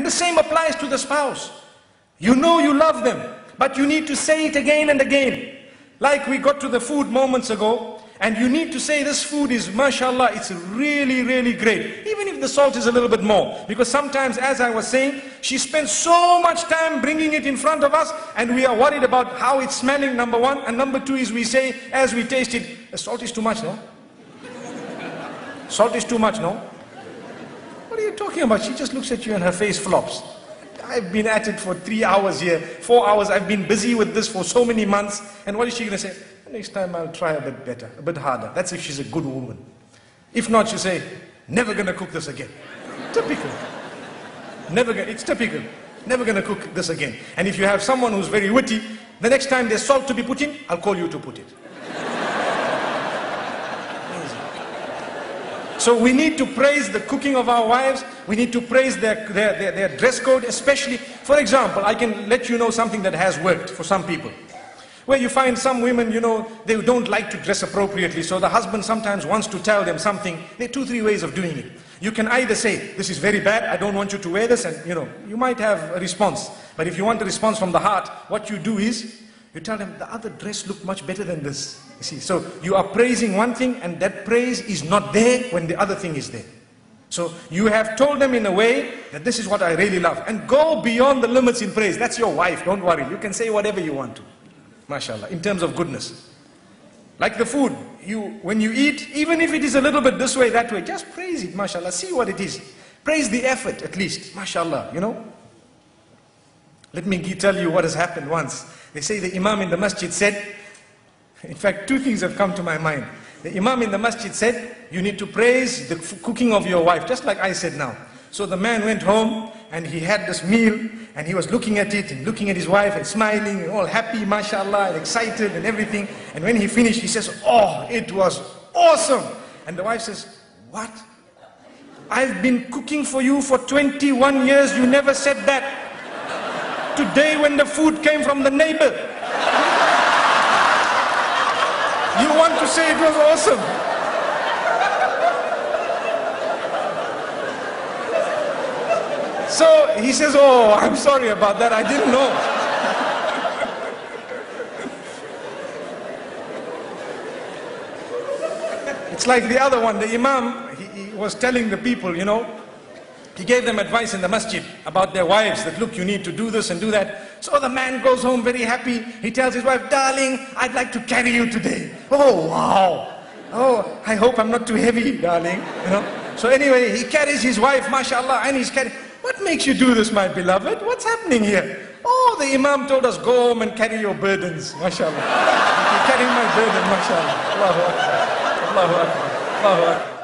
And the same applies to the spouse. You know you love them, but you need to say it again and again. Like we got to the food moments ago, and you need to say this food is, mashallah, it's really, really great. Even if the salt is a little bit more. Because sometimes, as I was saying, she spends so much time bringing it in front of us, and we are worried about how it's smelling, number one. And number two is we say, as we taste it, the salt is too much, no? Salt is too much, no? What are you talking about? She just looks at you and her face flops. I've been at it for 3 hours here, 4 hours. I've been busy with this for so many months. And what is she going to say? Next time I'll try a bit better, a bit harder. That's if she's a good woman. If not, she'll say, never going to cook this again. Typical. It's typical. Never going to cook this again. And if you have someone who's very witty, the next time there's salt to be put in, I'll call you to put it. So we need to praise the cooking of our wives. We need to praise their dress code, especially. For example, I can let you know something that has worked for some people. Where you find some women, you know, they don't like to dress appropriately. So the husband sometimes wants to tell them something. There are 2, 3 ways of doing it. You can either say, this is very bad, I don't want you to wear this. And you know, you might have a response. But if you want a response from the heart, what you do is, you tell them, the other dress looked much better than this. You see, so you are praising one thing, and that praise is not there when the other thing is there. So you have told them in a way that this is what I really love. And go beyond the limits in praise. That's your wife, don't worry. You can say whatever you want to. MashaAllah, in terms of goodness. Like the food, when you eat, even if it is a little bit this way, that way, just praise it, MashaAllah. See what it is. Praise the effort at least, MashaAllah, you know. Let me tell you what has happened once. They say the Imam in the masjid said, in fact, 2 things have come to my mind. The Imam in the masjid said, you need to praise the cooking of your wife, just like I said now. So the man went home and he had this meal and he was looking at it and looking at his wife and smiling and all happy, mashallah, and excited and everything. And when he finished, he says, oh, it was awesome. And the wife says, what? I've been cooking for you for 21 years, you never said that. Today when the food came from the neighbor, you want to say it was awesome. So he says, oh, I'm sorry about that, I didn't know. It's like the other one, the Imam, he was telling the people, you know, he gave them advice in the masjid about their wives, that look, you need to do this and do that. So the man goes home very happy. He tells his wife, darling, I'd like to carry you today. Oh, wow. Oh, I hope I'm not too heavy, darling. You know. So anyway, he carries his wife, mashallah, and he's carrying. What makes you do this, my beloved? What's happening here? Oh, the Imam told us, go home and carry your burdens, mashallah. You're carrying my burden, mashallah. Allahu Akbar. Allahu Akbar. Allahu Akbar.